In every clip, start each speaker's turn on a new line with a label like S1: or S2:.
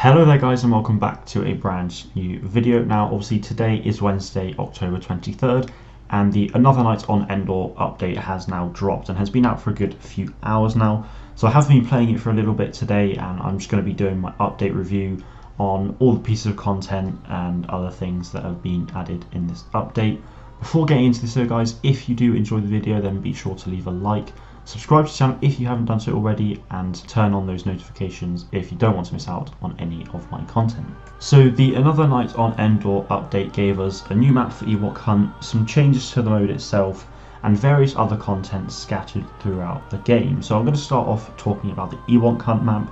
S1: Hello there guys and welcome back to a brand new video. Now obviously today is Wednesday, October 23rd, and the Another Night on Endor update has now dropped and has been out for a good few hours now. So I have been playing it for a little bit today, and I'm just going to be doing my update review on all the pieces of content and other things that have been added in this update. Before getting into this though guys, if you do enjoy the video then be sure to leave a like. Subscribe to the channel if you haven't done so already, and turn on those notifications if you don't want to miss out on any of my content. So the Another Night on Endor update gave us a new map for Ewok Hunt, some changes to the mode itself, and various other content scattered throughout the game. So I'm going to start off talking about the Ewok Hunt map,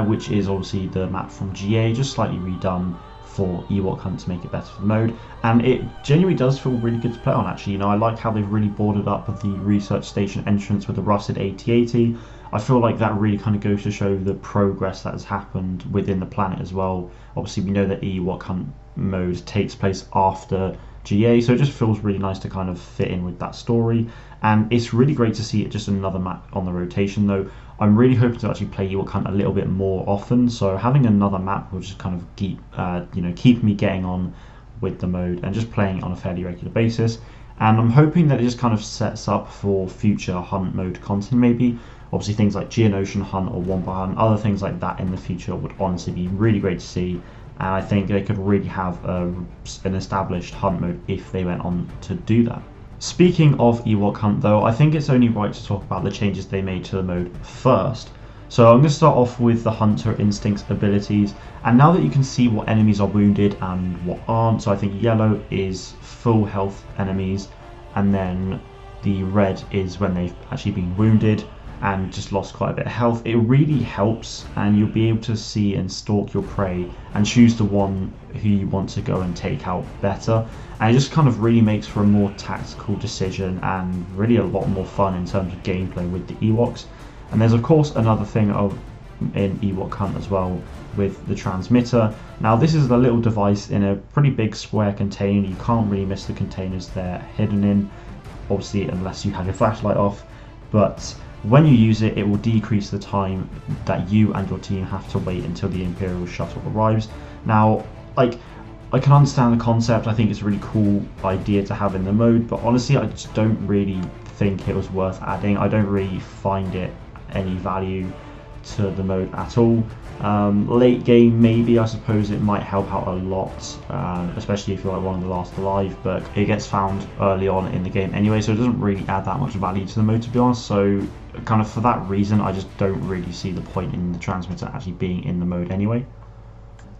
S1: which is obviously the map from GA, just slightly redone for Ewok Hunt to make it better for the mode, and it genuinely does feel really good to play on actually. You know, I like how they've really boarded up the research station entrance with the rusted AT-AT. I feel like that really kind of goes to show the progress that has happened within the planet as well. Obviously we know that Ewok Hunt mode takes place after GA, so it just feels really nice to kind of fit in with that story, and it's really great to see it just another map on the rotation though. I'm really hoping to actually play Ewok Hunt a little bit more often, so having another map will just kind of keep me getting on with the mode and just playing it on a fairly regular basis. And I'm hoping that it just kind of sets up for future hunt mode content maybe. Obviously things like Geonosian Hunt or Wampa Hunt, other things like that in the future would honestly be really great to see. And I think they could really have an established hunt mode if they went on to do that. Speaking of Ewok Hunt though, I think it's only right to talk about the changes they made to the mode first. So I'm going to start off with the Hunter Instincts abilities, and now that you can see what enemies are wounded and what aren't, so I think yellow is full health enemies, and then the red is when they've actually been wounded and just lost quite a bit of health. It really helps, and you'll be able to see and stalk your prey and choose the one who you want to go and take out better, and it just kind of really makes for a more tactical decision and really a lot more fun in terms of gameplay with the Ewoks. And there's of course another thing in Ewok Hunt as well with the transmitter. Now this is a little device in a pretty big square container. You can't really miss the containers they're hidden in, obviously unless you have your flashlight off, but when you use it, it will decrease the time that you and your team have to wait until the Imperial shuttle arrives. Now, like, I can understand the concept. I think it's a really cool idea to have in the mode, but honestly, I just don't really think it was worth adding. I don't really find it any value to the mode at all. Late game, maybe, I suppose it might help out a lot, especially if you're like one of the last alive, but it gets found early on in the game anyway, so it doesn't really add that much value to the mode, to be honest. So kind of for that reason, I just don't really see the point in the transmitter actually being in the mode anyway.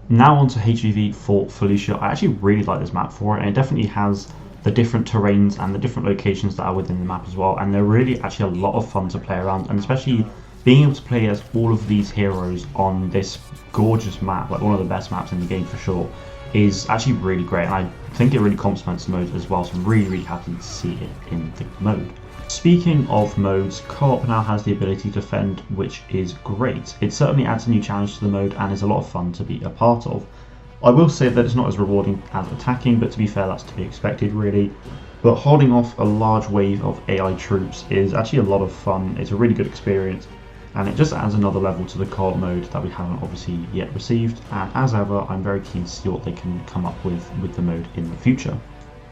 S1: Now on to HVV for Felicia. I actually really like this map for it, and it definitely has the different terrains and the different locations that are within the map as well, and they're really actually a lot of fun to play around, and especially being able to play as all of these heroes on this gorgeous map, like one of the best maps in the game for sure, is actually really great, and I think it really complements the mode as well, so I'm really happy to see it in the mode. Speaking of modes, co-op now has the ability to defend, which is great. It certainly adds a new challenge to the mode and is a lot of fun to be a part of. I will say that it's not as rewarding as attacking, but to be fair, that's to be expected really. But holding off a large wave of AI troops is actually a lot of fun. It's a really good experience, and it just adds another level to the co-op mode that we haven't obviously yet received. And as ever, I'm very keen to see what they can come up with the mode in the future.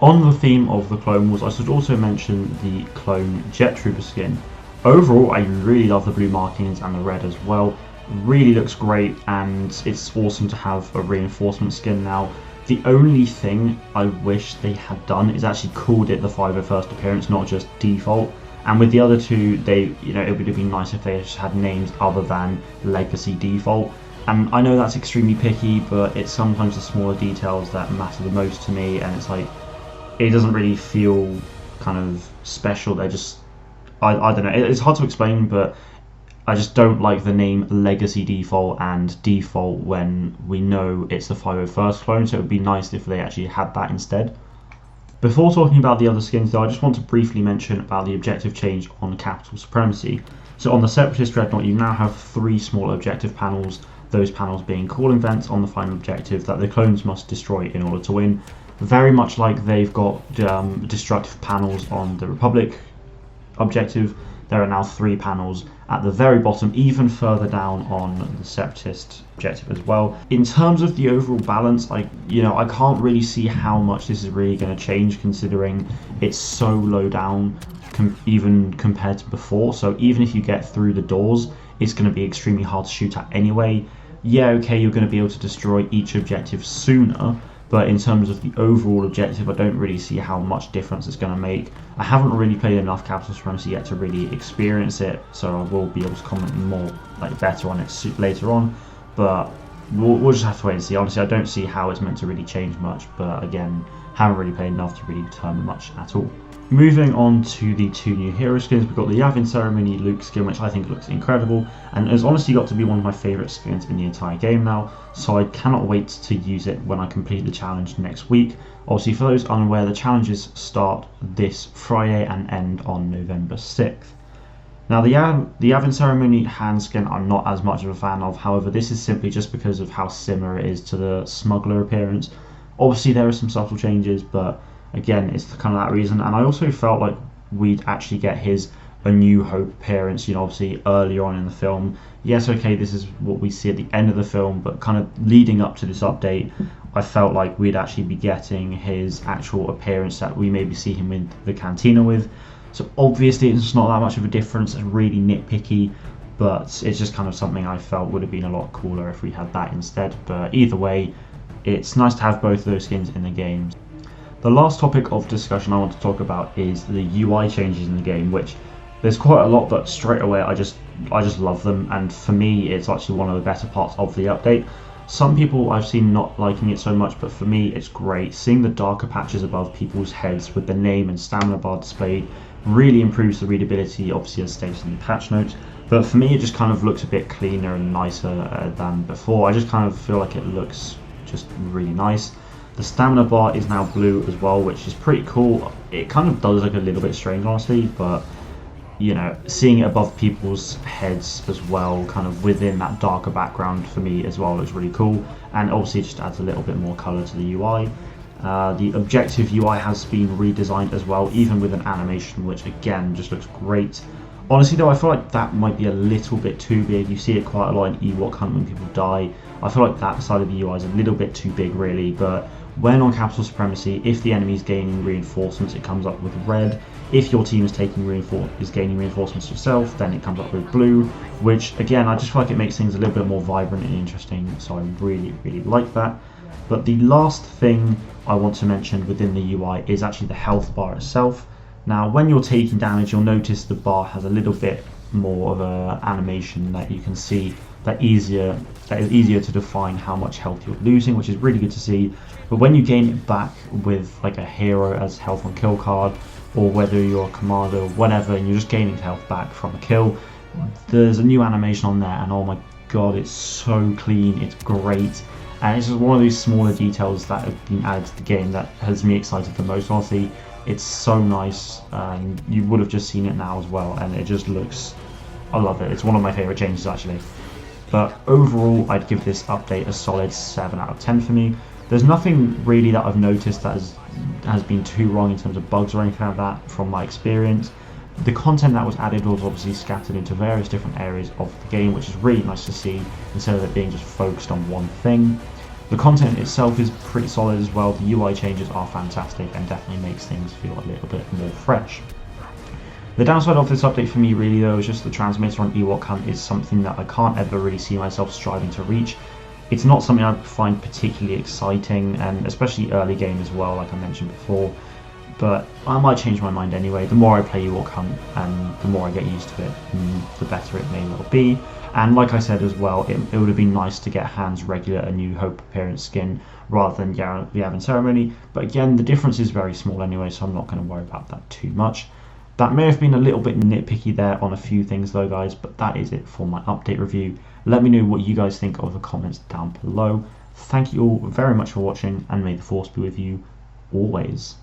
S1: On the theme of the Clone Wars, I should also mention the Clone Jet Trooper skin. Overall, I really love the blue markings and the red as well. Really looks great, and it's awesome to have a reinforcement skin now. The only thing I wish they had done is actually called it the 501st appearance, not just default. And with the other two, it would have been nice if they just had names other than Legacy Default. And I know that's extremely picky, but it's sometimes the smaller details that matter the most to me, and it's like, it doesn't really feel kind of special. They're just, I don't know, it's hard to explain, but I just don't like the name Legacy Default and Default when we know it's the 501st clone, so it would be nice if they actually had that instead. Before talking about the other skins though, I just want to briefly mention about the objective change on Capital Supremacy. So on the Separatist Dreadnought, you now have 3 small objective panels, those panels being calling vents on the final objective that the clones must destroy in order to win. Very much like they've got destructive panels on the Republic objective, there are now 3 panels at the very bottom, even further down on the Separatist objective as well. In terms of the overall balance, I can't really see how much this is really going to change, considering it's so low down even compared to before. So even if you get through the doors, it's going to be extremely hard to shoot at anyway. Yeah, okay, you're going to be able to destroy each objective sooner, but in terms of the overall objective, I don't really see how much difference it's going to make. I haven't really played enough Capital Supremacy yet to really experience it, so I will be able to comment more better on it later on, but we'll just have to wait and see. Honestly, I don't see how it's meant to really change much, but again, haven't really played enough to really determine much at all. Moving on to the 2 new hero skins, we've got the Yavin Ceremony Luke skin, which I think looks incredible, and has honestly got to be one of my favourite skins in the entire game now, so I cannot wait to use it when I complete the challenge next week. Obviously, for those unaware, the challenges start this Friday and end on November 6th. Now, the Yavin Ceremony hand skin I'm not as much of a fan of, however, this is simply just because of how similar it is to the Smuggler appearance. Obviously, there are some subtle changes, but again, it's kind of that reason. And I also felt like we'd actually get his A New Hope appearance, obviously earlier on in the film. Yes, okay, this is what we see at the end of the film, but kind of leading up to this update, I felt like we'd actually be getting his actual appearance that we maybe see him in the cantina with. So obviously it's not that much of a difference, it's really nitpicky, but it's just kind of something I felt would have been a lot cooler if we had that instead. But either way, it's nice to have both of those skins in the game. The last topic of discussion I want to talk about is the UI changes in the game, which there's quite a lot, but straight away I just love them, and for me it's actually one of the better parts of the update. Some people I've seen not liking it so much, but for me it's great. Seeing the darker patches above people's heads with the name and stamina bar displayed really improves the readability, obviously as stated in the patch notes, but for me it just kind of looks a bit cleaner and nicer than before. I just kind of feel like it looks just really nice. The stamina bar is now blue as well, which is pretty cool. It kind of does look a little bit strange, honestly, but seeing it above people's heads as well, kind of within that darker background, for me as well looks really cool, and obviously it just adds a little bit more color to the UI. The objective UI has been redesigned as well, even with an animation, which again just looks great. Honestly though, I feel like that might be a little bit too big. You see it quite a lot in Ewok Hunt when people die. I feel like that side of the UI is a little bit too big really, but when on Capital Supremacy, if the enemy is gaining reinforcements, it comes up with red. If your team is gaining reinforcements yourself, then it comes up with blue, which again, I just feel like it makes things a little bit more vibrant and interesting, so I really, really like that. But the last thing I want to mention within the UI is actually the health bar itself. Now, when you're taking damage, you'll notice the bar has a little bit more of an animation that you can see that is easier to define how much health you're losing, which is really good to see. But when you gain it back with like a hero as health on kill card, or whether you're a commander or whatever, and you're just gaining health back from a kill, there's a new animation on there, and oh my god, it's so clean, it's great. And it's just one of these smaller details that have been added to the game that has me excited the most, honestly. It's so nice, and you would have just seen it now as well, and it just looks, I love it. It's one of my favourite changes actually. But overall, I'd give this update a solid 7 out of 10 for me. There's nothing really that I've noticed that has been too wrong in terms of bugs or anything like that from my experience. The content that was added was obviously scattered into various different areas of the game, which is really nice to see, instead of it being just focused on one thing. The content itself is pretty solid as well. The UI changes are fantastic and definitely makes things feel a little bit more fresh. The downside of this update for me really though is just the transmitter on Ewok Hunt is something that I can't ever really see myself striving to reach. It's not something I find particularly exciting, and especially early game as well, like I mentioned before. But I might change my mind anyway. The more I play Ewok Hunt and the more I get used to it, the better it may well be. And like I said as well, it would have been nice to get Han's regular A New Hope appearance skin rather than the Yavin Ceremony. But again, the difference is very small anyway, so I'm not going to worry about that too much. That may have been a little bit nitpicky there on a few things though, guys, but that is it for my update review. Let me know what you guys think of the comments down below. Thank you all very much for watching, and may the force be with you always.